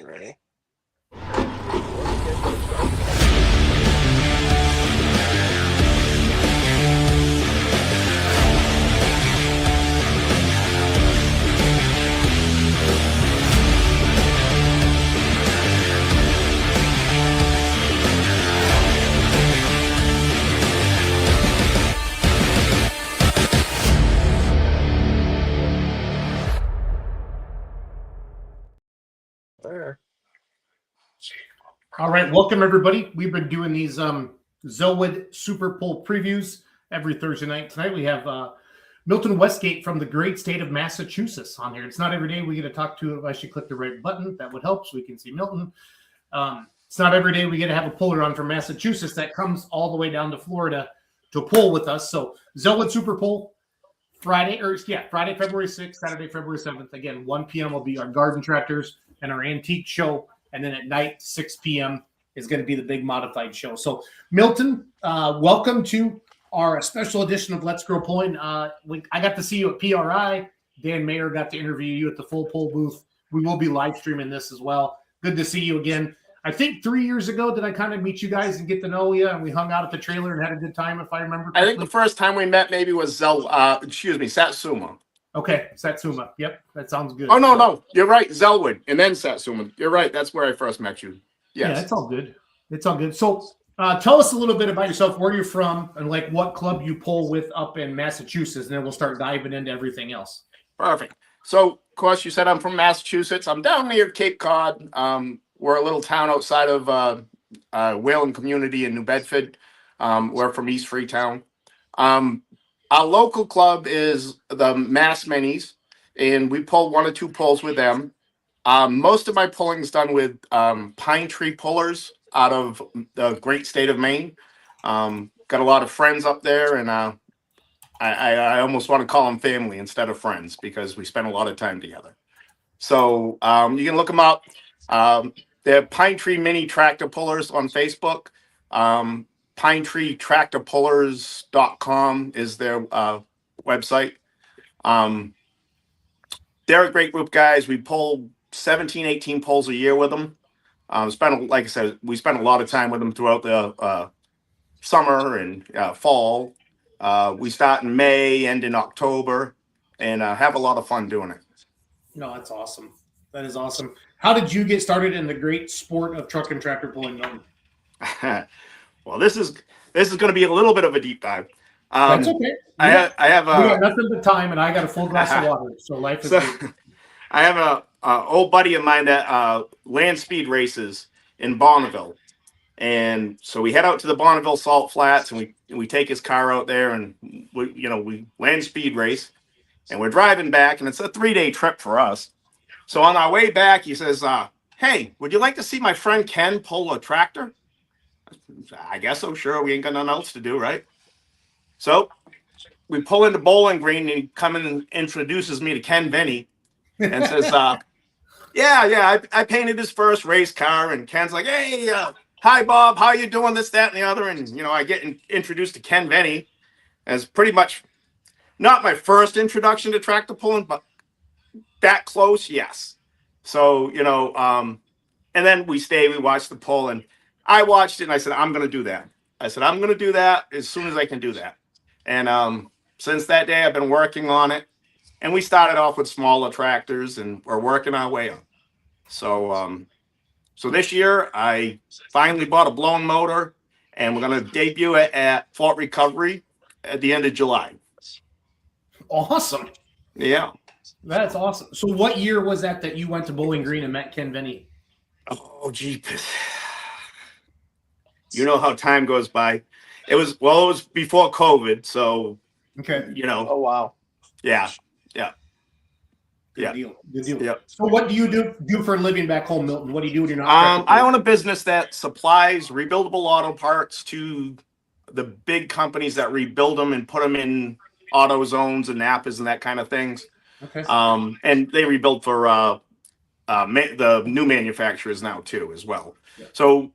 Ready? There. All right, welcome everybody. We've been doing these Zellwood Super Bowl previews every Thursday night. Tonight we have Milton Westgate from the great state of Massachusetts on here. It's not every day we get to talk to. If I should click the right button, that would help so we can see Milton. It's not every day we get to have a puller on from Massachusetts that comes all the way down to Florida to pull with us. So Zellwood Super Bowl Friday, February 6th, Saturday, February 7th. Again, 1 p.m. will be our garden tractors and our antique show. And then at night, 6 p.m. is going to be the big modified show. So, Milton, welcome to our special edition of Let's Grow Pulling. I got to see you at PRI. Dan Mayer got to interview you at the Full Pull booth. We will be live streaming this as well. Good to see you again. I think 3 years ago, did I kind of meet you guys and get to know you? And we hung out at the trailer and had a good time, if I remember correctly. I think the first time we met maybe was Satsuma. Okay, Satsuma. Yep, that sounds good. Oh, no. You're right. Zellwood and then Satsuma. You're right. That's where I first met you. Yes. Yeah, it's all good. It's all good. So tell us a little bit about yourself, where you're from, and like what club you pull with up in Massachusetts, and then we'll start diving into everything else. Perfect. So, of course, you said I'm from Massachusetts. I'm down near Cape Cod. We're a little town outside of Whalen community in New Bedford. We're from East Freetown. Our local club is the Mass Minis, and we pull 1 or 2 pulls with them. Most of my pulling is done with pine tree pullers out of the great state of Maine. Got a lot of friends up there, and I almost want to call them family instead of friends because we spend a lot of time together. So you can look them up. They're Pine Tree Mini Tractor Pullers on Facebook. PineTreeTractorPullers.com is their website. They're a great group of guys. We pull 17, 18 pulls a year with them. Like I said, we spend a lot of time with them throughout the summer and fall. We start in May, end in October, and have a lot of fun doing it. No, that's awesome. That is awesome. How did you get started in the great sport of truck and tractor pulling, Milton? Well, this is going to be a little bit of a deep dive. That's okay. I have we got nothing but time, and I got a full glass of water, so life is good. I have a old buddy of mine that land speed races in Bonneville, and so we head out to the Bonneville Salt Flats, and we take his car out there, and we land speed race, and we're driving back, and it's a 3-day trip for us. So on our way back, he says, "Hey, would you like to see my friend Ken pull a tractor?" I guess so. Sure, we ain't got nothing else to do, right? So we pull into Bowling Green, and he comes and introduces me to Ken Venny, and says, "Yeah, I painted his first race car." And Ken's like, "Hey, hi Bob, how you doing? This, that, and the other." And I get introduced to Ken Venny as pretty much not my first introduction to tractor pulling, but that close, yes. So and then we watch the pull, and I watched it, and I said, I'm going to do that. I said, I'm going to do that as soon as I can do that. And since that day, I've been working on it. And we started off with smaller tractors, and we're working our way up. So this year, I finally bought a blown motor, and we're going to debut it at Fort Recovery at the end of July. Awesome. Yeah. That's awesome. So what year was that you went to Bowling Green and met Ken Venny? Oh, gee. You know how time goes by. It was before COVID, so okay. Oh wow. Yeah. Good deal. Yep. So what do you do for a living back home, Milton? What do you do when you're not? I own a business that supplies rebuildable auto parts to the big companies that rebuild them and put them in auto zones and Napas and that kind of things. Okay. And they rebuild for the new manufacturers now too as well. Yeah. So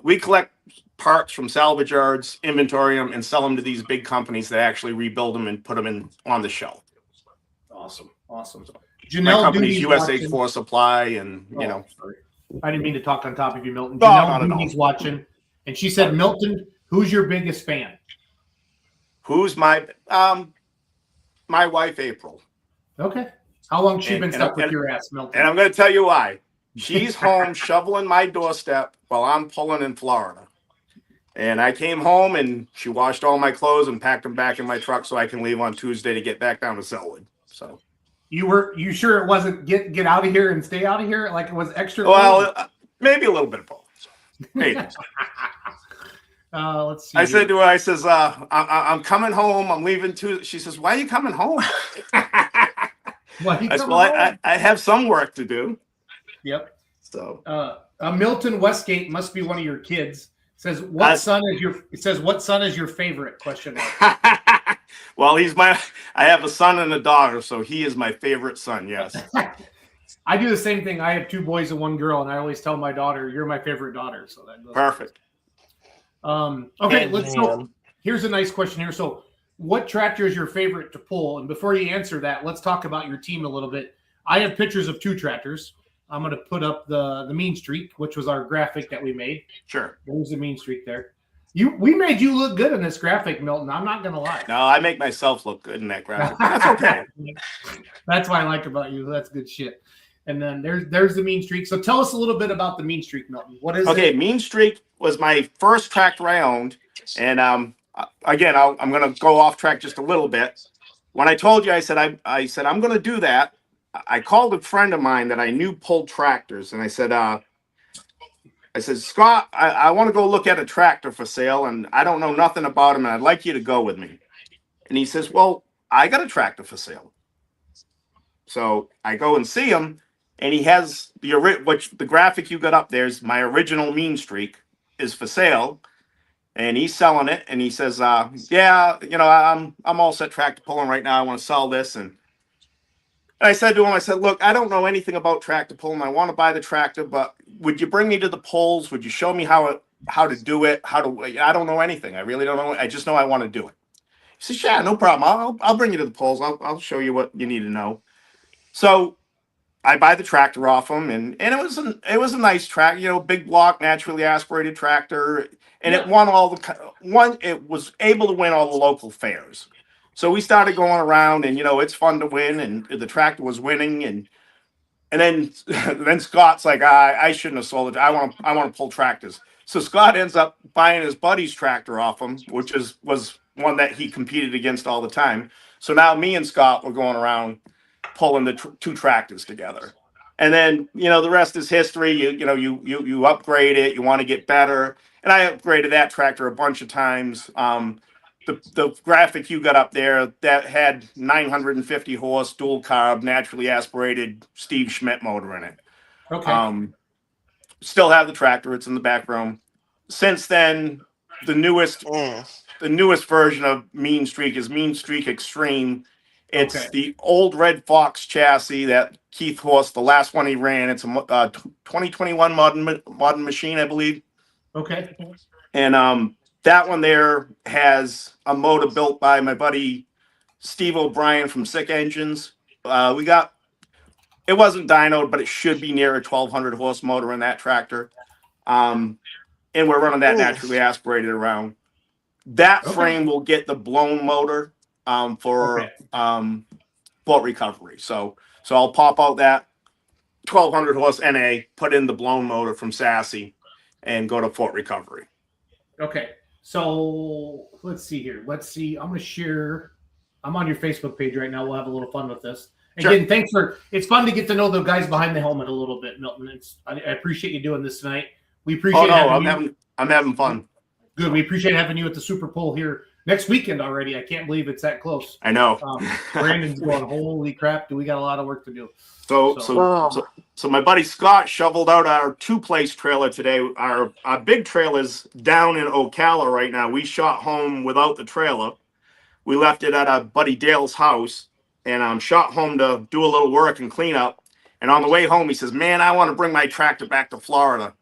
we collect parts from salvage yards, inventory them, and sell them to these big companies that actually rebuild them and put them on the shelf. Awesome. My company's USA4 Supply, and sorry. I didn't mean to talk on top of you, Milton. No, Janelle not at all. Beatty's watching, and she said, Milton, who's your biggest fan? Who's my my wife, April. Okay. How long has she been And- stuck with and- your ass, Milton? And I'm going to tell you why. She's home shoveling my doorstep while I'm pulling in Florida. And I came home and she washed all my clothes and packed them back in my truck so I can leave on Tuesday to get back down to Zellwood. So You sure it wasn't get out of here and stay out of here? Like it was extra? well, maybe a little bit of both. So, maybe. Let's see. I said to her, I says, I'm coming home. I'm leaving Tuesday. She says, why are you coming home? Well, I said, well, I have some work to do. Yep. So Milton Westgate must be one of your kids. Says what son is your favorite? Question mark. well, I have a son and a daughter, so he is my favorite son. Yes. I do the same thing. I have 2 boys and 1 girl, and I always tell my daughter, "You're my favorite daughter." So that goes. Perfect. Okay, let's go. Here's a nice question here. So, what tractor is your favorite to pull? And before you answer that, let's talk about your team a little bit. I have pictures of 2 tractors. I'm going to put up the Mean Streak, which was our graphic that we made. Sure. There's the Mean Streak there. We made you look good in this graphic, Milton. I'm not going to lie. No, I make myself look good in that graphic. That's okay. That's what I like about you. That's good shit. And then there's the Mean Streak. So tell us a little bit about the Mean Streak, Milton. What is it? Okay, Mean Streak was my first tractor I owned. And again, I'm going to go off track just a little bit. When I told you, I said I'm going to do that. I called a friend of mine that I knew pulled tractors, and I said, Scott, I want to go look at a tractor for sale, and I don't know nothing about him, and I'd like you to go with me. And he says, well, I got a tractor for sale. So I go and see him, and he has the graphic you got up there's my original Mean Streak is for sale, and he's selling it, and he says, yeah, I'm all set tractor pulling right now. I want to sell this, and I said to him, look, I don't know anything about tractor pulling. I want to buy the tractor, but would you bring me to the polls? Would you show me how to do it? I don't know anything. I really don't know. I just know I want to do it. He says, yeah, no problem. I'll bring you to the polls. I'll show you what you need to know. So I buy the tractor off him, and it was a nice tractor, big block, naturally aspirated tractor, and it won it was able to win all the local fairs. So we started going around, and it's fun to win, and the tractor was winning, and then Scott's like, I shouldn't have sold it. I want to pull tractors. So Scott ends up buying his buddy's tractor off him, which was one that he competed against all the time. So now me and Scott were going around pulling the 2 tractors together, and then the rest is history. You upgrade it. You want to get better, and I upgraded that tractor a bunch of times. The graphic you got up there that had 950 horse dual carb naturally aspirated Steve Schmidt motor in it. Okay. Still have the tractor. It's in the back room. Since then, the newest version of Mean Streak is Mean Streak Extreme. It's the old Red Fox chassis that Keith Horst, the last one he ran. It's a 2021 modern machine, I believe. Okay. And that one there has a motor built by my buddy Steve O'Brien from Sick Engines. It wasn't dynoed, but it should be near a 1,200 horse motor in that tractor. And we're running that naturally aspirated around. That frame will get the blown motor for boat recovery. So I'll pop out that 1,200 horse NA, put in the blown motor from Sassy, and go to Fort Recovery. Okay. So let's see here. I'm going to share. I'm on your Facebook page right now. We'll have a little fun with this. Again, Sure. it's fun to get to know the guys behind the helmet a little bit, Milton. I appreciate you doing this tonight. We appreciate I'm having fun. Good. We appreciate having you at the Super Bowl here next weekend already. I can't believe it's that close. I know. Brandon's going, holy crap, do we got a lot of work to do. So my buddy Scott shoveled out our 2-place trailer today. Our big trailer's down in Ocala right now. We shot home without the trailer. We left it at our buddy Dale's house, and shot home to do a little work and clean up. And on the way home, he says, man, I want to bring my tractor back to Florida.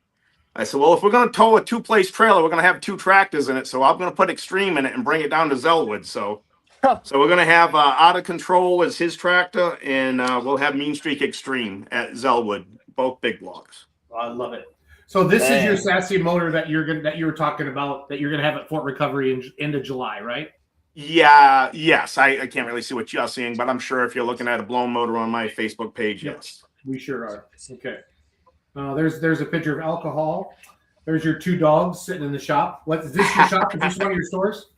I said, well, if we're going to tow a 2-place trailer, we're going to have 2 tractors in it. So I'm going to put Extreme in it and bring it down to Zellwood. So we're going to have Out of Control as his tractor, and we'll have Mean Streak Extreme at Zellwood, both big blocks. I love it. So this is your Dang. sassy motor that you were talking about that you're gonna have at Fort Recovery in end of July, right? Yeah, yes. I can't really see what you're seeing, but I'm sure if you're looking at a blown motor on my Facebook page, Yep. yes. We sure are. Okay. There's a picture of alcohol. There's your 2 dogs sitting in the shop. What is this your shop? Is this one of your stores?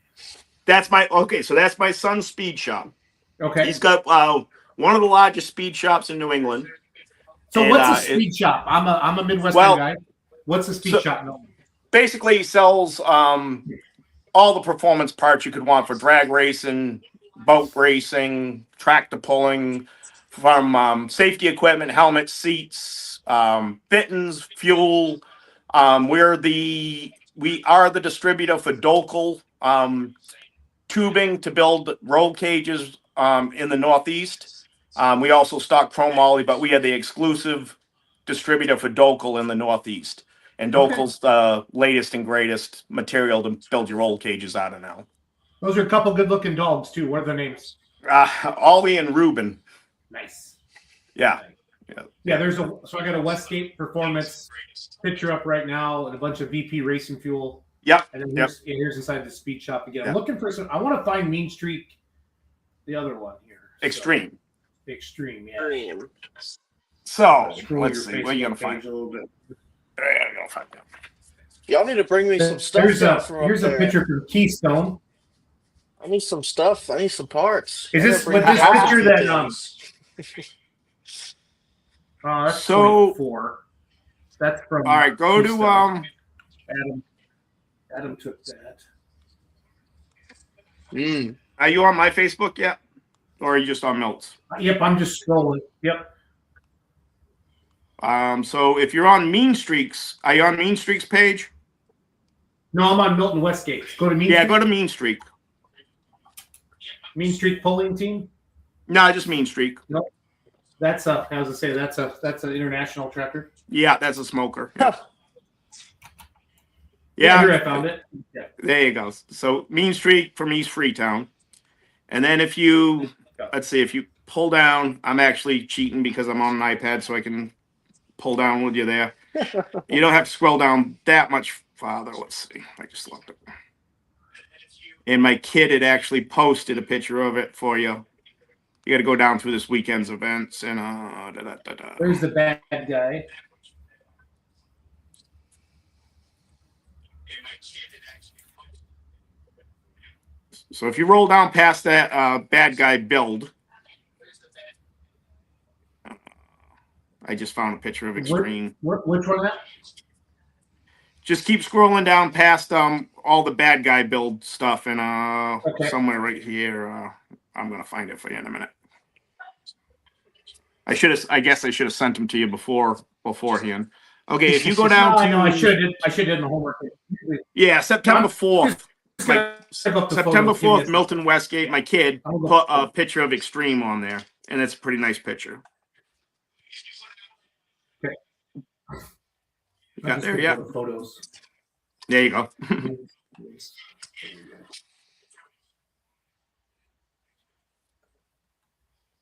That's so that's my son's speed shop. Okay. He's got one of the largest speed shops in New England. So And, what's a speed shop? I'm a Midwestern guy. What's a speed shop? No. Basically, he sells all the performance parts you could want for drag racing, boat racing, tractor pulling, from safety equipment, helmets, seats, fittings, fuel. We are the distributor for Docal tubing to build roll cages in the Northeast. We also stock Chrome Ollie, but we are the exclusive distributor for Docal in the Northeast. And Docal's the latest and greatest material to build your roll cages out of now. Those are a couple good-looking dogs too. What are their names? Ollie and Ruben. Nice. Yeah. Yeah. So I got a Westgate Performance picture up right now and a bunch of VP Racing Fuel. Yep. And then here's inside the speed shop again. I'm looking for some. I want to find Mean Streak, the other one here. Extreme. So, Extreme, yeah. So let's see. What are you gonna find? A little bit. Y'all need to bring me some stuff. Here's a picture from Keystone. I need some stuff. I need some parts. Is this with this picture that that's so 24. That's from. All right, go Keystone. to Adam took that. Are you on my Facebook yet, or are you just on Milt's? Yep, I'm just scrolling. Yep. So if you're on Mean Streaks, are you on Mean Streaks page? No, I'm on Milton Westgate. Go to Mean. Yeah, Streak. go to Mean Streak. Mean Streak Pulling Team. No, just Mean Streak. Nope. That's I was gonna say that's an international tractor. Yeah, that's a smoker. Yeah, here I found it. Yeah. There you go. So Mean Streak from East Freetown. And then if you, let's see, if you pull down, I'm actually cheating because I'm on an iPad, so I can pull down with you there. You don't have to scroll down that much farther. Let's see. I just left it. And my kid had actually posted a picture of it for you. You got to go down through this weekend's events and There's the bad guy. So if you roll down past that bad guy build, I just found a picture of Extreme. Which one is that? Just keep scrolling down past all the bad guy build stuff and somewhere right here. I'm gonna find it for you in a minute. I guess I should have sent them to you beforehand. Okay, if you go down to I should have done the homework. Yeah, September 4th. September 4th, Milton Westgate, my kid, put a picture of Extreme on there, and it's a pretty nice picture. Okay. You got there, yeah. Photos. There you go.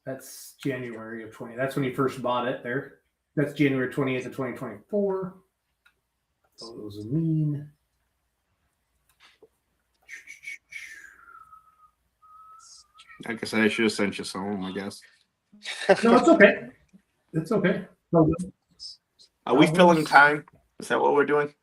That's January of 20. That's when you first bought it there. That's January 28th of 2024. Photos of Mean. Like I said, I should have sent you some, I guess. No, it's okay. It's okay. Are we filling time? Is that what we're doing?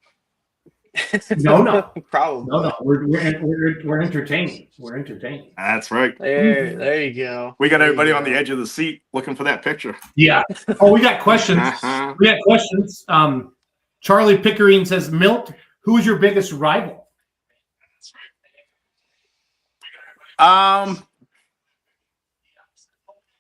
No. Probably. No. We're entertaining. We're entertaining. That's right. There you go. We got everybody on the edge of the seat looking for that picture. Yeah. Oh, we got questions. We got questions. Charlie Pickering says, Milt, who is your biggest rival?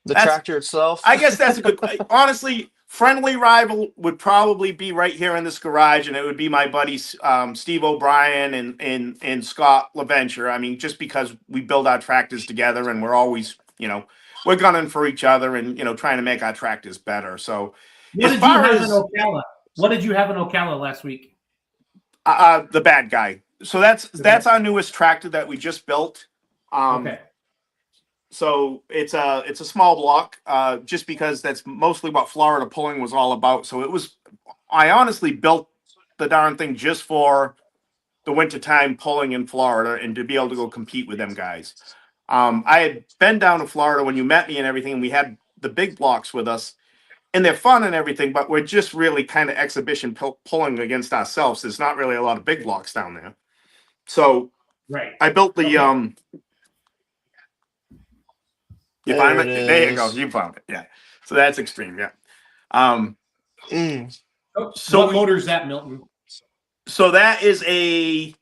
The tractor itself. I guess that's a good. Honestly, friendly rival would probably be right here in this garage, and it would be my buddies Steve O'Brien and Scott LaVenture. I mean, just because we build our tractors together, and we're always, we're gunning for each other, and trying to make our tractors better. So, What did you have in Ocala last week? The bad guy. So that's our newest tractor that we just built. Okay. So it's a small block, just because that's mostly what Florida pulling was all about. So I honestly built the darn thing just for the wintertime pulling in Florida and to be able to go compete with them guys. I had been down to Florida when you met me and everything, and we had the big blocks with us, and they're fun and everything, but we're just really kind of exhibition pulling against ourselves. There's not really a lot of big blocks down there. So Right. I built the You There find it it? There you go. is. You found it. Yeah. So that's extreme. Yeah. Um, So what motor is that, Milton? So that is a.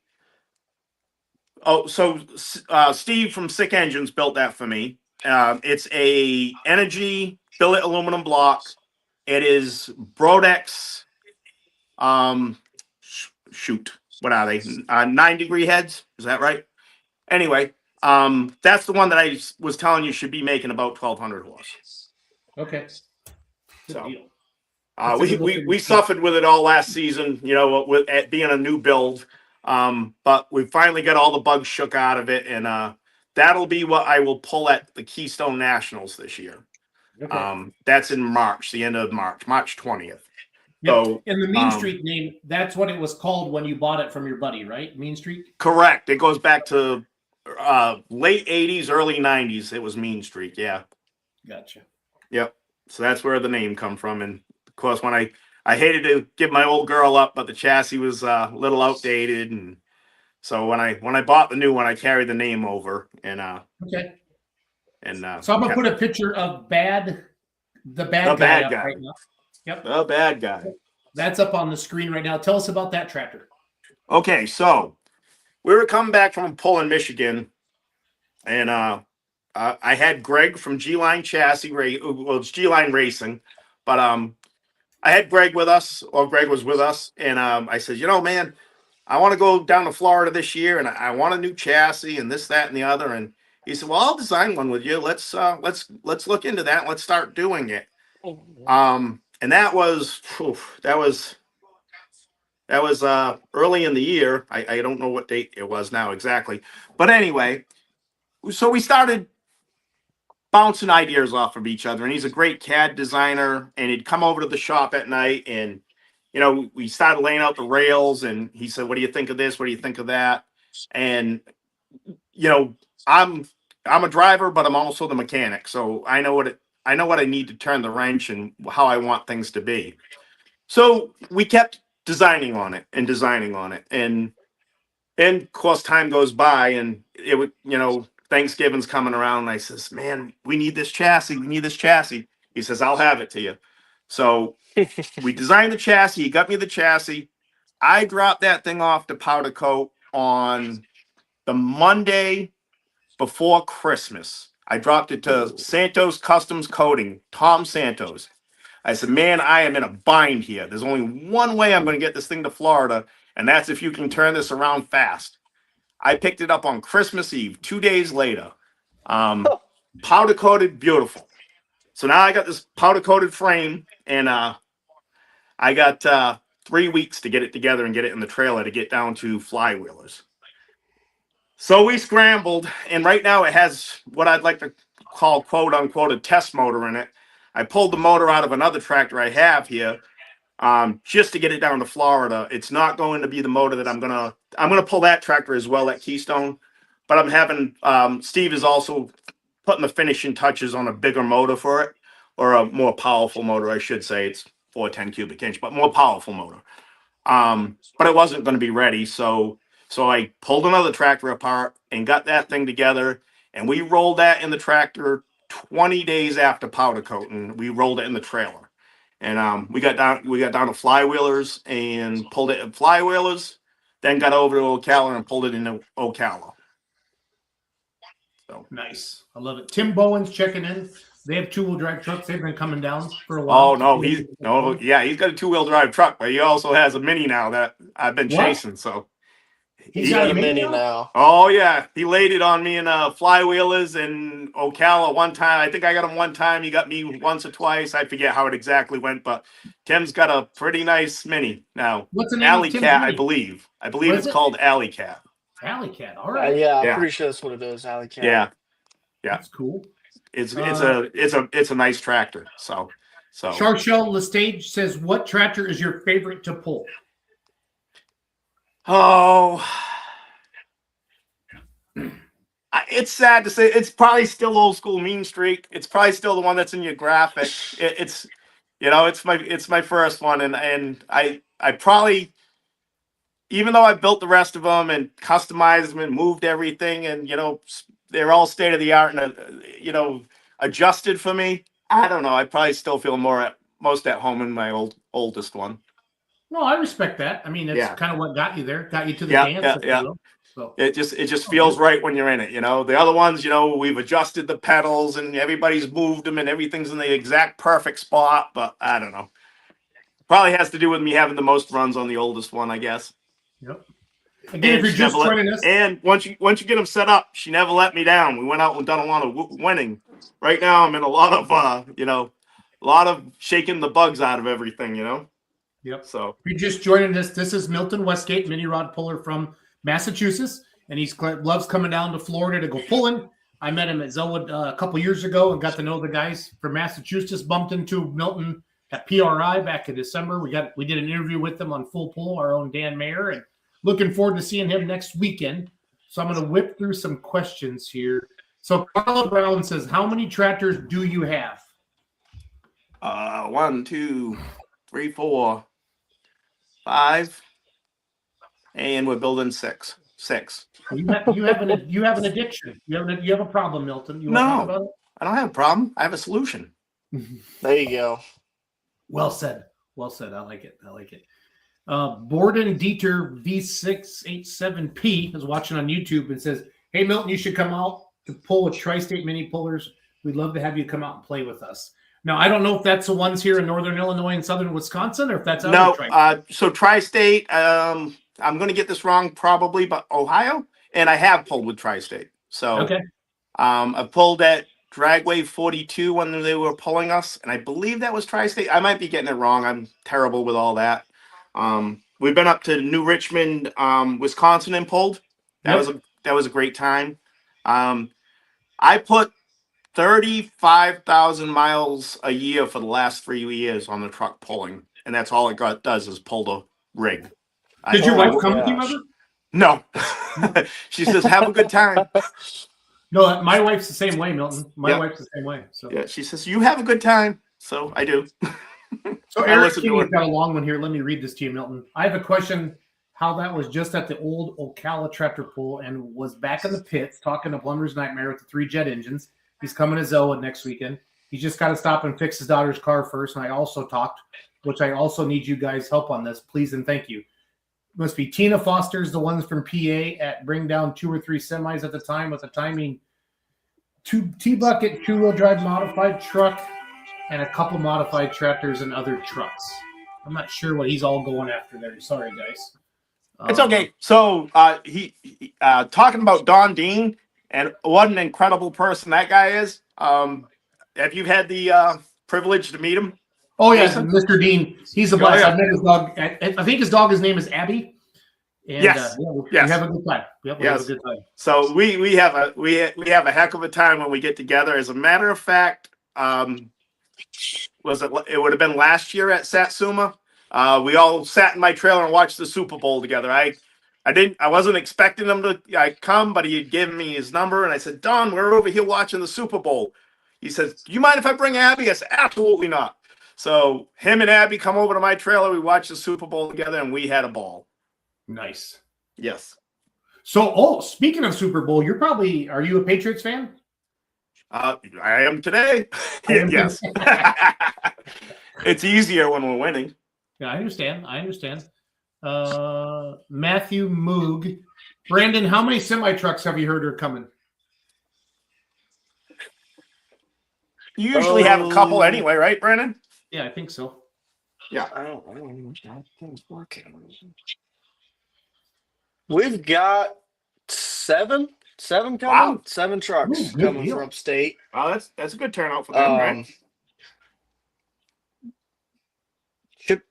Steve from Sick Engines built that for me. It's a energy billet aluminum block. It is Brodex. Shoot, what are they? 9-degree heads. Is that right? Anyway, that's the one that I was telling you should be making about 1,200 horse. Okay. Good So. deal. We suffered with it all last season, with it being a new build. But we finally got all the bugs shook out of it, and that'll be what I will pull at the Keystone Nationals this year. Okay. That's in March, the end of March 20th. Yep. So, and the Mean Street name, that's what it was called when you bought it from your buddy, right? Mean Street? Correct. It goes back to late 80s, early 90s. It was Mean Street. Yeah. Gotcha. Yep. So that's where the name come from. And of course, when I hated to give my old girl up, but the chassis was a little outdated, and so when I bought the new one, I carried the name over, and okay. And so I'm gonna put a picture of the bad guy right now. Yep. The bad guy. That's up on the screen right now. Tell us about that tractor. Okay, so we were coming back from a pull in Michigan, and I had Greg from G-Line Chassis it's G-Line Racing, but I had Greg with us, or Greg was with us, and I said, man, I want to go down to Florida this year, and I want a new chassis and this, that, and the other. And he said, well, I'll design one with you. Let's look into that. Let's start doing it. And that was early in the year. I don't know what date it was now exactly, but anyway, so we started bouncing ideas off of each other, and he's a great CAD designer, and he'd come over to the shop at night, and we started laying out the rails, and he said, what do you think of this? What do you think of that? And I'm a driver, but I'm also the mechanic, so I know what I need to turn the wrench and how I want things to be. So we kept designing on it, and and of course time goes by, and it would Thanksgiving's coming around, and I says, man, we need this chassis. He says, I'll have it to you. So we designed the chassis. He got me the chassis. I dropped that thing off to powder coat on the Monday before Christmas. I dropped it to Santos Customs Coating, Tom Santos. I said, man, I am in a bind here. There's only one way I'm going to get this thing to Florida, and that's if you can turn this around fast. I picked it up on Christmas Eve, 2 days later. Powder coated, beautiful. So now I got this powder coated frame, and I got 3 weeks to get it together and get it in the trailer to get down to flywheelers. So we scrambled, and right now it has what I'd like to call, quote unquote, a test motor in it. I pulled the motor out of another tractor I have here, just to get it down to Florida. It's not going to be the motor that I'm gonna pull that tractor as well at Keystone, but I'm having Steve is also putting the finishing touches on a bigger motor for it, or a more powerful motor, I should say. It's 410 cubic inch, but more powerful motor. But it wasn't going to be ready, so I pulled another tractor apart and got that thing together, and we rolled that in the tractor 20 days after powder coating. We rolled it in the trailer, and we got down to flywheelers and pulled it in flywheelers, then got over to Ocala and pulled it into Ocala. So nice. I love it. Tim Bowen's checking in. They have 2-wheel drive trucks. They've been coming down for a while. Oh no, he's got a 2-wheel drive truck, but he also has a Mini now that I've been chasing. So he's got a Mini now. Oh yeah, he laid it on me in flywheelers and Ocala one time. I think I got him one time. He got me once or twice. I forget how it exactly went, but Tim's got a pretty nice Mini now. What's the name? Alley Cat, I believe. It's called Alley Cat. Alley Cat. All right. I'm pretty sure that's what it is. Alley Cat. Yeah. Yeah. That's cool. It's a nice tractor. So Charchel Lestage says, what tractor is your favorite to pull? oh, it's sad to say. It's probably still old school Mean Streak. It's probably still the one that's in your graphic. It's it's my first one, and I probably, even though I built the rest of them and customized them and moved everything, and they're all state of the art and adjusted for me. I don't know. I probably still feel most at home in my oldest one. No, I respect that. I mean, that's kind of what got you there, got you to the dance. If you will. So it just feels right when you're in it. The other ones, we've adjusted the pedals and everybody's moved them and everything's in the exact perfect spot. But I don't know. Probably has to do with me having the most runs on the oldest one, I guess. Yep. Again, if you're just joining us, and once you get them set up, she never let me down. We went out and done a lot of winning. Right now, I'm in a lot of shaking the bugs out of everything. Yep. So if you're just joining us, this is Milton Westgate, mini rod puller from Massachusetts, and he loves coming down to Florida to go pulling. I met him at Zellwood a couple years ago and got to know the guys from Massachusetts. Bumped into Milton at PRI back in December. We did an interview with them on Full Pull, our own Dan Mayer, and looking forward to seeing him next weekend. So I'm going to whip through some questions here. So Carla Brown says, how many tractors do you have? 1, 2, 3, 4, 5, and we're building 6. You have an addiction. You have a problem, Milton. You want to talk about it? I don't have a problem. I have a solution. There you go. Well said. I like it. Borden Dieter V687P is watching on YouTube and says, hey, Milton, you should come out to pull with Tri-State mini pullers. We'd love to have you come out and play with us. Now, I don't know if that's the ones here in Northern Illinois and Southern Wisconsin, or if that's so Tri-State, I'm going to get this wrong probably, but Ohio, and I have pulled with Tri-State. So okay. I pulled at Dragway 42 when they were pulling us, and I believe that was Tri-State. I might be getting it wrong. I'm terrible with all that. We've been up to New Richmond, Wisconsin, and pulled. That was a great time. I put 35,000 miles a year for the last 3 years on the truck pulling, and that's all it does is pull the rig. Did your wife come with you, Robert? No. She says, have a good time. No, my wife's the same way, Milton. My wife's the same way. So yeah, she says, you have a good time. So I do. So Eric King's got a long one here. Let me read this to you, Milton. I have a question how that was just at the old Ocala tractor pool and was back in the pits talking to Plumber's Nightmare with the 3 jet engines. He's coming to Zellwood next weekend. He's just got to stop and fix his daughter's car first. And I also talked, which I also need you guys' help on this, please and thank you. Must be Tina Foster's the ones from PA at bring down 2 or 3 semis at the time with a timing 2 T-bucket, 2-wheel drive modified truck, and a couple modified tractors and other trucks. I'm not sure what he's all going after there. Sorry, guys. It's okay. So he talking about Don Dean and what an incredible person that guy is. Have you had the privilege to meet him? Oh, yeah, Mr. Dean. He's a blast. I met his dog. I think his dog, his name is Abby. And, yes. We have a good time. Yep, we have a good time. So we have a heck of a time when we get together. As a matter of fact, it would have been last year at Satsuma. We all sat in my trailer and watched the Super Bowl together. I wasn't expecting him to come, but he had given me his number, and I said, Don, we're over here watching the Super Bowl. He says, do you mind if I bring Abby? I said, absolutely not. So him and Abby come over to my trailer. We watched the Super Bowl together, and we had a ball. Nice. Yes. So, speaking of Super Bowl, are you a Patriots fan? I am today. Yes. It's easier when we're winning. Yeah, I understand. Matthew Moog. Brandon, how many semi-trucks have you heard are coming? You usually have a couple anyway, right, Brandon? Yeah, I think so. Yeah. I don't know. Things working. We've got 7 coming. Wow. 7 trucks coming from upstate. Wow, that's a good turnout for them, right? Chip.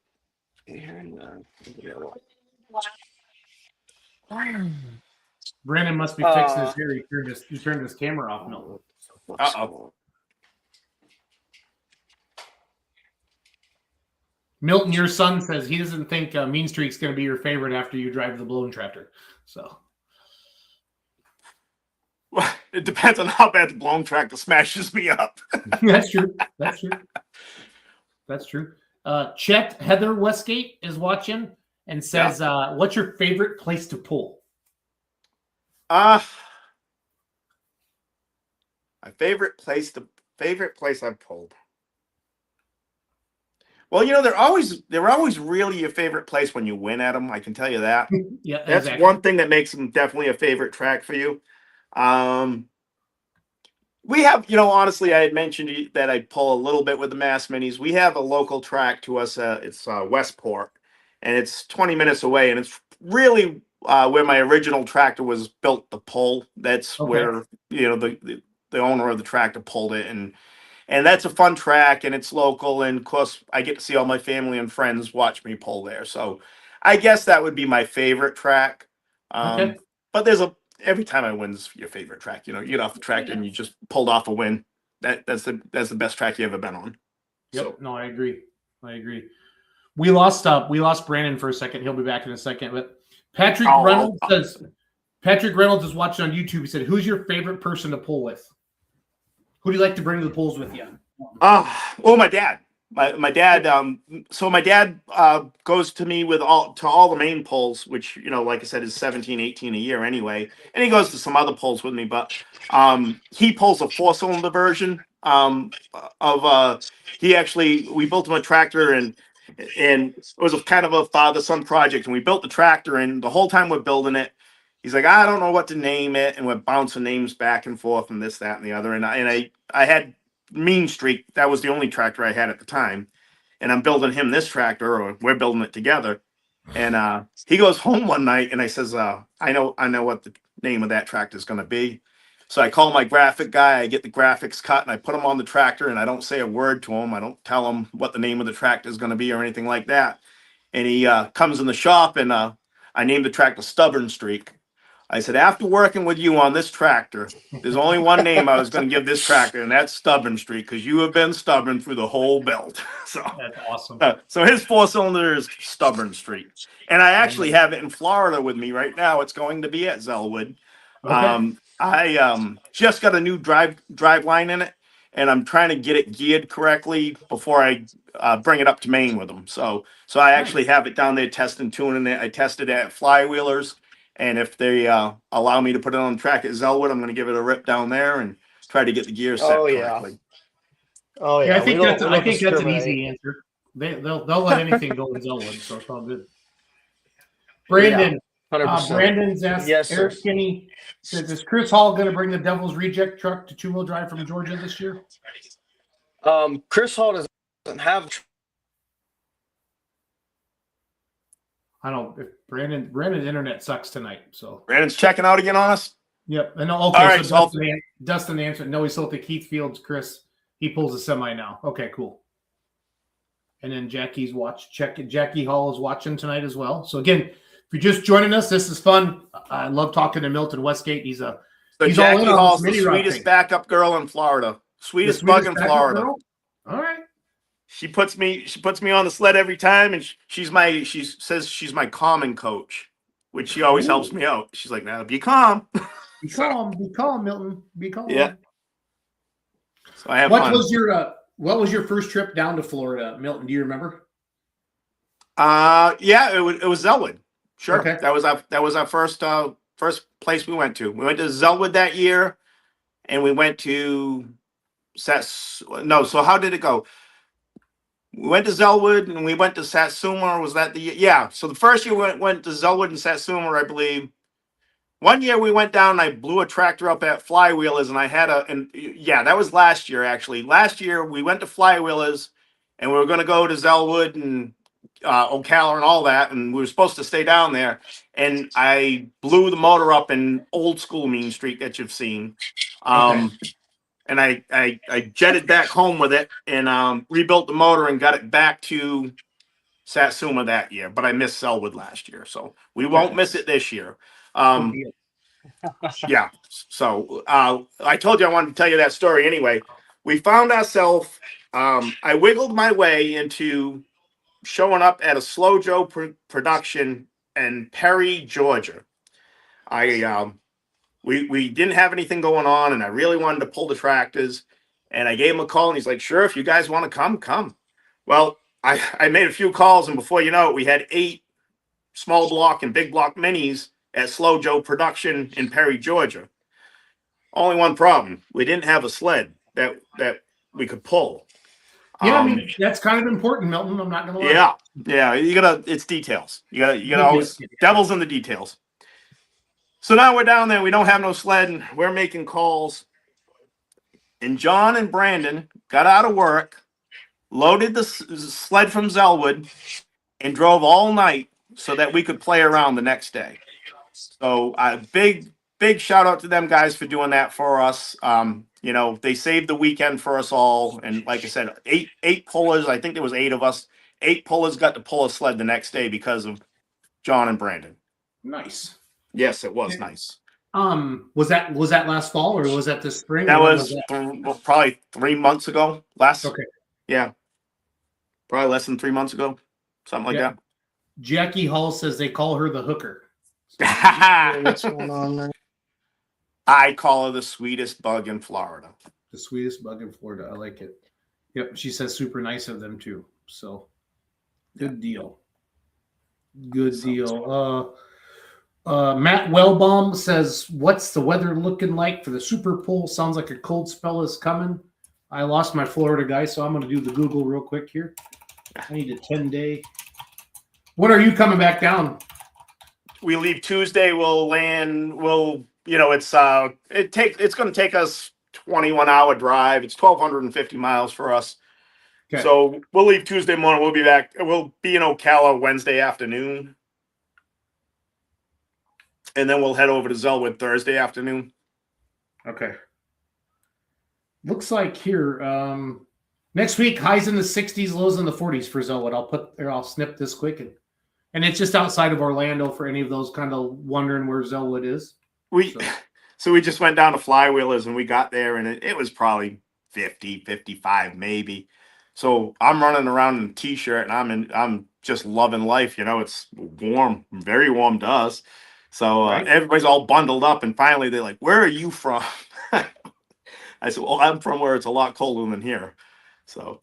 Brandon must be fixing his hair. He turned his camera off. No. Uh-oh. Milton, your son says he doesn't think Mean Streak's going to be your favorite after you drive the blown tractor. So It depends on how bad the blown tractor smashes me up. that's true. That's true. That's true. Chet Heather Westgate is watching and says, "What's your favorite place to pull?" My favorite place I've pulled. Well, they're always really your favorite place when you win at them. I can tell you that. Yeah, That's exactly. one thing that makes them definitely a favorite track for you. We have, honestly, I had mentioned that I pull a little bit with the Mass Minis. We have a local track to us. It's Westport, and it's 20 minutes away, and it's really where my original tractor was built to pull. That's where the owner of the tractor pulled it, and that's a fun track, and it's local, and of course I get to see all my family and friends watch me pull there. So I guess that would be my favorite track. But every time I win is your favorite track. You get off the tractor and you just pulled off a win. That's the best track you ever been on. Yep. So. No, I agree. We lost Brandon for a second. He'll be back in a second. But Patrick Reynolds is watching on YouTube. He said, "Who's your favorite person to pull with? Who do you like to bring to the pulls with you?" My dad. My dad. So my dad goes to me with all the main pulls, which like I said, is 17, 18 a year anyway. And he goes to some other pulls with me, but he pulls a 4-cylinder version we built him a tractor, and it was a kind of a father-son project, and we built the tractor, and the whole time we're building it, he's like, I don't know what to name it, and we're bouncing names back and forth and this, that, and the other. And I had Mean Streak. That was the only tractor I had at the time, and I'm building him this tractor, or we're building it together. And he goes home one night, and I says, I know what the name of that tractor is going to be. So I call my graphic guy, I get the graphics cut, and I put them on the tractor, and I don't say a word to him. I don't tell him what the name of the tractor is going to be or anything like that. And he comes in the shop, and I named the tractor Stubborn Streak. I said, after working with you on this tractor, there's only one name I was going to give this tractor, and that's Stubborn Streak, because you have been stubborn through the whole build. So that's awesome. So his 4-cylinder is Stubborn Streak. And I actually have it in Florida with me right now. It's going to be at Zellwood. Okay. I just got a new drive line in it, and I'm trying to get it geared correctly before I bring it up to Maine with them. So I actually have it down there testing, tuning it. I tested it at Flywheelers, and if they allow me to put it on the track at Zellwood, I'm going to give it a rip down there and try to get the gear set correctly. Oh yeah. I think that's an discriminate. easy answer. They'll let anything go in Zellwood, so it's all good. Brandon. 100%. Brandon's asked, Yes, sir. Eric Kinney says, is Chris Hall going to bring the Devil's Reject truck to 2-wheel drive from Georgia this year? Chris Hall doesn't have. I don't. If Brandon's internet sucks tonight, so Brandon's checking out again on us. Yep. And okay, all right, so Dustin answered. No, he sold to Keith Fields. Chris, he pulls a semi now. Okay, cool. And then Jackie Hall is watching tonight as well. So again, if you're just joining us, this is fun. I love talking to Milton Westgate. He's Jackie Hall's the sweetest backup girl in Florida. Sweetest bug in Florida. Girl? All right. She puts me on the sled every time, and she says she's my calming coach, which she always helps me out. She's like, "Now be calm." Be calm, Milton. Be calm. Yeah. So I have What was your first trip down to Florida, Milton? Do you remember? Yeah, it was Zellwood. Sure. Okay. That was our first place we went to. We went to Zellwood that year, and we went to so how did it go? We went to Zellwood and we went to Satsuma. Was that the year? Yeah. So the first year we went to Zellwood and Satsuma, I believe. One year we went down and I blew a tractor up at Flywheelers, and that was last year actually. Last year we went to Flywheelers and we were going to go to Zellwood and Ocala and all that, and we were supposed to stay down there, and I blew the motor up in old school Mean Streak that you've seen. And I jetted back home with it and rebuilt the motor and got it back to Satsuma that year, but I missed Zellwood last year, so we won't miss it this year. Yeah. So I told you I wanted to tell you that story anyway. We found ourselves, I wiggled my way into showing up at a Slow Joe production in Perry, Georgia. We didn't have anything going on, and I really wanted to pull the tractors. And I gave him a call, and he's like, "Sure, if you guys want to come, come." Well, I made a few calls, and before you know it, we had 8 small block and big block minis at Slow Joe production in Perry, Georgia. Only one problem: we didn't have a sled that we could pull. Yeah, I mean that's kind of important, Milton. I'm not gonna lie. Yeah. You gotta. It's details. You gotta always devil's in the details. So now we're down there. We don't have no sled, and we're making calls. And John and Brandon got out of work, loaded the sled from Zellwood, and drove all night so that we could play around the next day. So big shout out to them guys for doing that for us. They saved the weekend for us all. And like I said, eight pullers. I think there was 8 of us. 8 pullers got to pull a sled the next day because of John and Brandon. Nice. Yes, it was nice. Was that last fall or was that this spring? That was probably 3 months ago. Okay. Yeah. Probably less than 3 months ago. Something like that. Jackie Hall says they call her the hooker. What's going on there? I call her the sweetest bug in Florida. The sweetest bug in Florida. I like it. Yep. She says super nice of them too. So good deal. Good deal. Matt Wellbaum says, what's the weather looking like for the Super Bowl? Sounds like a cold spell is coming. I lost my Florida guy, so I'm going to do the Google real quick here. I need a 10-day. When are you coming back down? We leave Tuesday. We'll land. It's going to take us 21-hour drive. It's 1,250 miles for us. Okay. So we'll leave Tuesday morning. We'll be back. We'll be in Ocala Wednesday afternoon. And then we'll head over to Zellwood Thursday afternoon. Okay. Looks like here, next week, highs in the 60s, lows in the 40s for Zellwood. I'll snip this quick. And it's just outside of Orlando for any of those kind of wondering where Zellwood is. So we just went down to Flywheelers and we got there and it was probably 50, 55 maybe. So I'm running around in a t-shirt and I'm just loving life. It's warm, very warm to us. So everybody's all bundled up, and finally they're like, "Where are you from?" I said, "Well, I'm from where it's a lot colder than here." So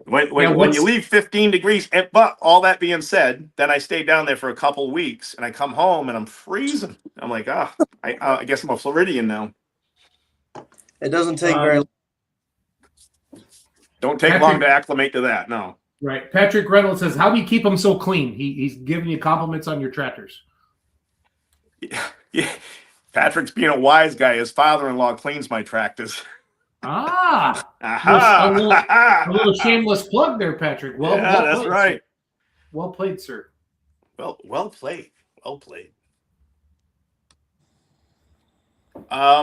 when you leave 15 degrees, but all that being said, then I stayed down there for a couple weeks, and I come home and I'm freezing. I'm like, I guess I'm a Floridian now. It doesn't take very long. Don't take long to acclimate to that. No. Right. Patrick Reynolds says, "How do you keep them so clean?" He's giving you compliments on your tractors. Yeah. Patrick's being a wise guy. His father-in-law cleans my tractors. A little shameless plug there, Patrick. Well that's played, right. Sir. Well played, sir. Well played.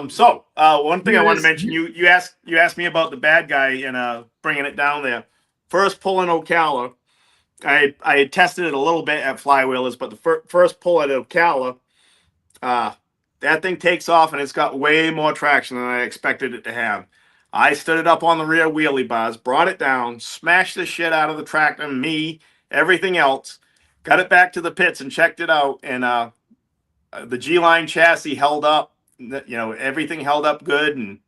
So one thing I wanted to mention, you asked me about the bad guy and bringing it down there. First pull in Ocala, I had tested it a little bit at Flywheelers, but the first pull at Ocala, that thing takes off and it's got way more traction than I expected it to have. I stood it up on the rear wheelie bars, brought it down, smashed the shit out of the tractor, me, everything else, got it back to the pits and checked it out. And the G-line chassis held up, everything held up good. And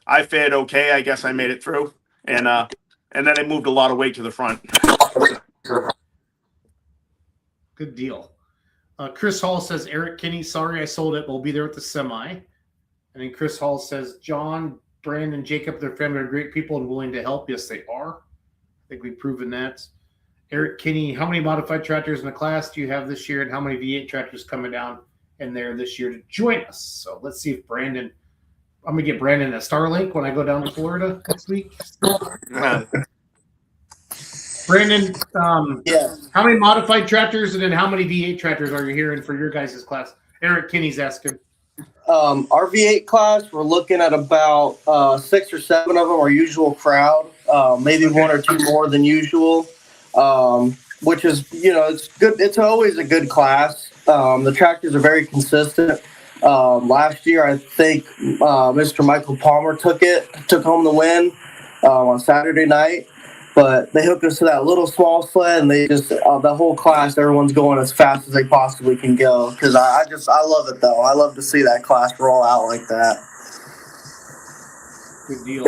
I fared okay. I guess I made it through. And then I moved a lot of weight to the front. Good deal. Chris Hall says, Eric Kinney, sorry I sold it, but we'll be there with the semi. And then Chris Hall says, John, Brandon, Jacob, their family are great people and willing to help. Yes, they are. I think we've proven that. Eric Kinney, how many modified tractors in the class do you have this year, and how many V8 tractors coming down in there this year to join us? So let's see if I'm going to get Brandon a Starlink when I go down to Florida next week. Brandon, how many modified tractors and then how many V8 tractors are you hearing for your guys' class? Eric Kinney's asking. Our V8 class, we're looking at about 6 or 7 of them, our usual crowd, maybe 1 or 2 more than usual, which is, it's good. It's always a good class. The tractors are very consistent. Last year, I think Mr. Michael Palmer took home the win on Saturday night. But they hooked us to that little small sled, and they just the whole class, everyone's going as fast as they possibly can go. Because I love it though. I love to see that class roll out like that. Good deal.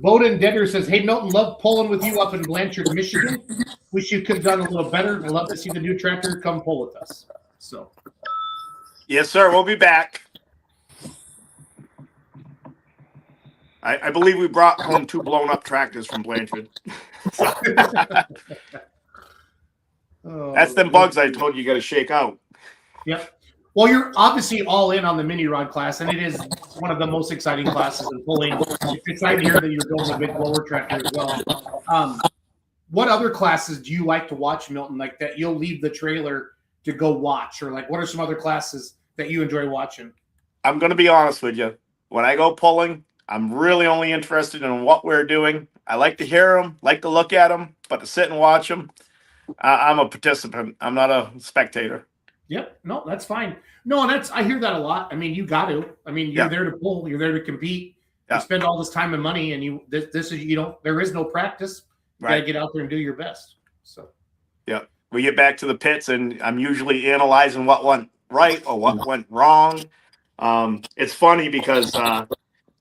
Bowden Detter says, "Hey Milton, love pulling with you up in Blanchard, Michigan. Wish you could have done a little better. I love to see the new tractor come pull with us." So, yes, sir. We'll be back. I believe we brought home 2 blown up tractors from Blanchard. That's them bugs I told you got to shake out. Yep. Well, you're obviously all in on the mini rod class, and it is one of the most exciting classes in pulling. It's exciting to hear that you're building a big blower tractor as well. What other classes do you like to watch, Milton? Like that you'll leave the trailer to go watch, or like what are some other classes that you enjoy watching? I'm going to be honest with you. When I go pulling, I'm really only interested in what we're doing. I like to hear them, like to look at them, but to sit and watch them, I'm a participant. I'm not a spectator. Yep. No, that's fine. No, and I hear that a lot. I mean, you got to. I mean, you're there to pull. You're there to compete. You spend all this time and money, and this is there is no practice. You got to get out there and do your best. So. Yeah, we get back to the pits, and I'm usually analyzing what went right or what went wrong. It's funny because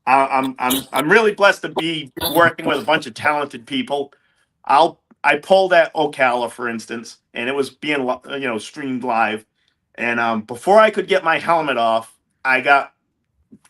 I'm really blessed to be working with a bunch of talented people. I pulled at Ocala, for instance, and it was being streamed live. And before I could get my helmet off, I got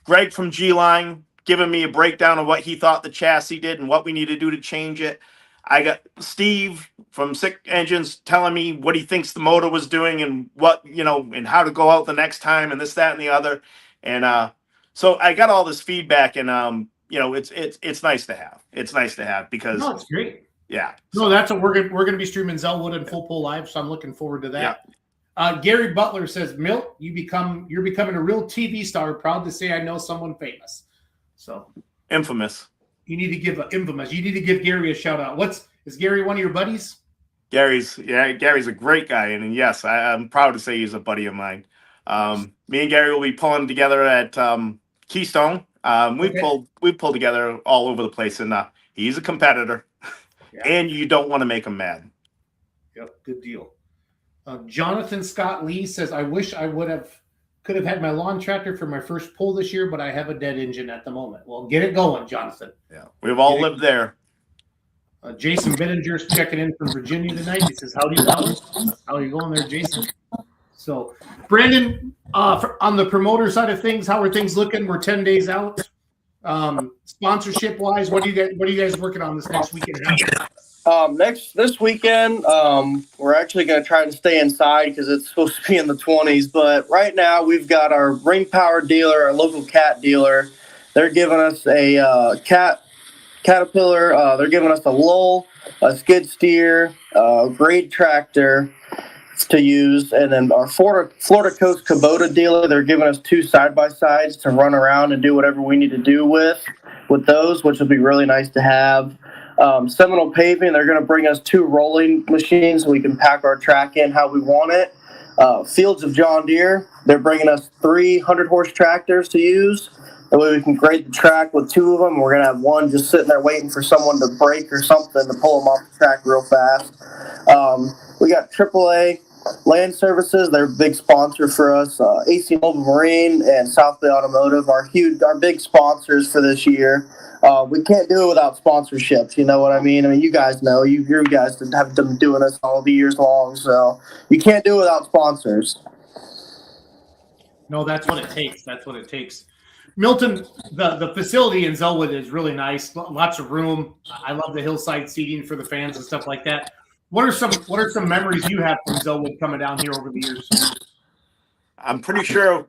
Greg from G-Line giving me a breakdown of what he thought the chassis did and what we need to do to change it. I got Steve from Sick Engines telling me what he thinks the motor was doing and and how to go out the next time and this, that, and the other. And so I got all this feedback, and it's nice to have. It's nice to have because it's great. Yeah. No, that's what we're gonna be streaming Zellwood and Full Pull Live, so I'm looking forward to that. Yeah. Gary Butler says, "Milt, you're becoming a real TV star. Proud to say I know someone famous." So infamous. You need to give Gary a shout out. Is Gary one of your buddies? Gary's a great guy, and yes, I'm proud to say he's a buddy of mine. Me and Gary will be pulling together at Keystone. We pull together all over the place, and he's a competitor, and you don't want to make him mad. Yep, good deal. Jonathan Scott Lee says, "I wish I could have had my lawn tractor for my first pull this year, but I have a dead engine at the moment." Well, get it going, Jonathan. Yeah, we've all lived there. Jason Bittinger's checking in from Virginia tonight. He says, "Howdy, fellas. How are you going there, Jason?" So, Brandon, on the promoter side of things, how are things looking? We're 10 days out. Sponsorship wise, what are you guys working on this next weekend? This weekend, we're actually going to try to stay inside because it's supposed to be in the 20s. But right now, we've got our Ring Power dealer, our local cat dealer. They're giving us a Caterpillar. They're giving us a Lowell, a skid steer, grade tractor to use, and then our Florida Coast Kubota dealer. They're giving us 2 side-by-sides to run around and do whatever we need to do with those, which will be really nice to have. Seminole Paving, they're going to bring us 2 rolling machines so we can pack our track in how we want it. Fields of John Deere, they're bringing us 3 100-horse tractors to use. That way we can grade the track with 2 of them. We're going to have 1 just sitting there waiting for someone to break or something to pull them off the track real fast. We got AAA Land Services. They're a big sponsor for us. AC Mobile Marine and Southway Automotive are our big sponsors for this year. We can't do it without sponsorships. You know what I mean? I mean, you guys know. You guys have been doing this all the years long, so you can't do it without sponsors. No, that's what it takes. That's what it takes. Milton, the facility in Zellwood is really nice. Lots of room. I love the hillside seating for the fans and stuff like that. What are some memories you have from Zellwood coming down here over the years? I'm pretty sure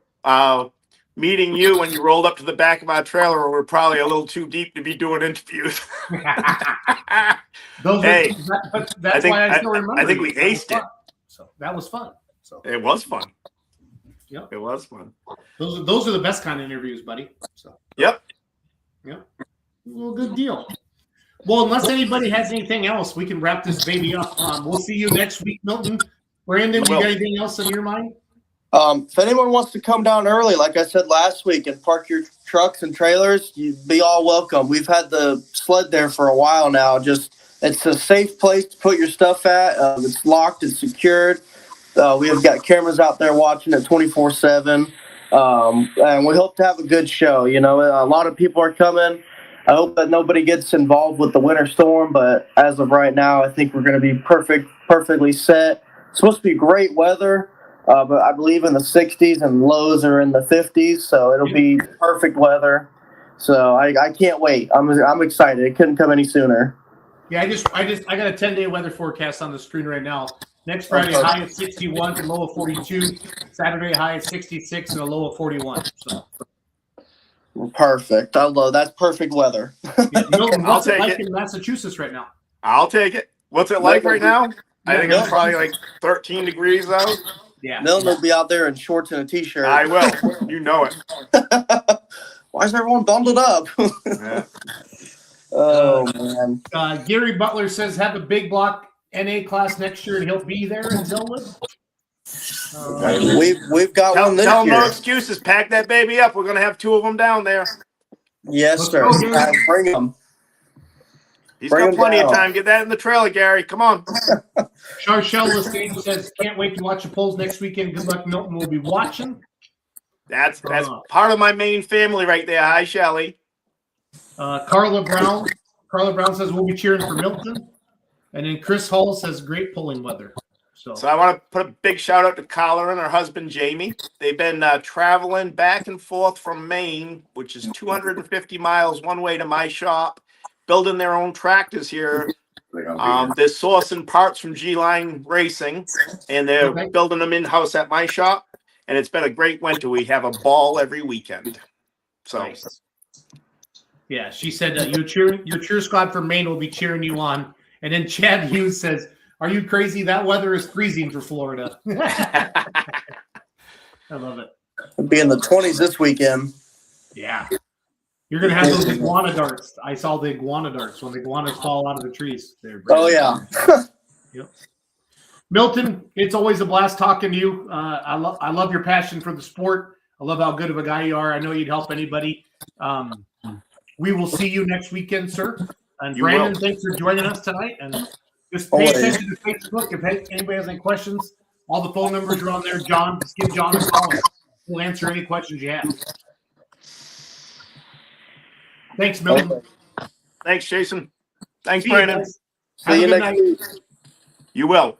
meeting you when you rolled up to the back of my trailer were probably a little too deep to be doing interviews. That's why I still remember. I think we aced it. So that was fun. So it was fun. Yep. It was fun. Those are the best kind of interviews, buddy. So Yep. Well, good deal. Well, unless anybody has anything else, we can wrap this baby up. We'll see you next week, Milton. Brandon, you got anything else in your mind? If anyone wants to come down early, like I said last week, and park your trucks and trailers, you'd be all welcome. We've had the sled there for a while now. It's a safe place to put your stuff at. It's locked, it's secured. We have got cameras out there watching it 24/7. And we hope to have a good show. You know, a lot of people are coming. I hope that nobody gets involved with the winter storm, but as of right now, I think we're going to be perfectly set. It's supposed to be great weather, but I believe in the 60s and lows are in the 50s, so it'll be perfect weather. So I can't wait. I'm excited. It couldn't come any sooner. Yeah, I got a 10-day weather forecast on the screen right now. Next Friday, high of 61 and low of 42. Saturday, high of 66 and a low of 41. So. Perfect. I love that's perfect weather. Yeah, Milton, what's it take like it. in Massachusetts right now? I'll take it. What's it like right now? I think it's probably like 13 degrees out. Yeah. Milton will be out there in shorts and a t-shirt. I will. You know it. Why is everyone bundled up? Yeah. Oh, man. Gary Butler says have a big block NA class next year and he'll be there in Zellwood. We've got one this Tell them year. no excuses. Pack that baby up. We're going to have 2 of them down there. Yes, Let's sir. go, Gary. Bring them. He's Bring got him plenty of down. time. Get that in the trailer, Gary. Come on. Charshel Lestage says can't wait to watch the polls next weekend. Good luck, Milton. We'll be watching. That's part of my main family right there. Hi, Shelly. Carla Brown says we'll be cheering for Milton. And then Chris Hall says great polling weather. So I want to put a big shout out to Carla and her husband, Jamie. They've been traveling back and forth from Maine, which is 250 miles one way to my shop, building their own tractors here. They're sourcing parts from G-Line Racing, and they're building them in-house at my shop. And it's been a great winter. We have a ball every weekend. So, nice. Yeah, she said your cheer squad from Maine will be cheering you on. And then Chad Hughes says, "Are you crazy? That weather is freezing for Florida." I love it. It'll be in the 20s this weekend. Yeah. You're going to have those iguana darts. I saw the iguana darts when the iguanas fall out of the trees. Oh, yeah. Yep. Milton, it's always a blast talking to you. I love your passion for the sport. I love how good of a guy you are. I know you'd help anybody. We will see you next weekend, sir. And Brandon, thanks for joining us tonight. And just pay attention to Facebook. If anybody has any questions, all the phone numbers are on there. John, just give John a call. We'll answer any questions you have. Thanks, Milton. Thanks, Jason. Thanks, See Brandon. you, have a good night. You will.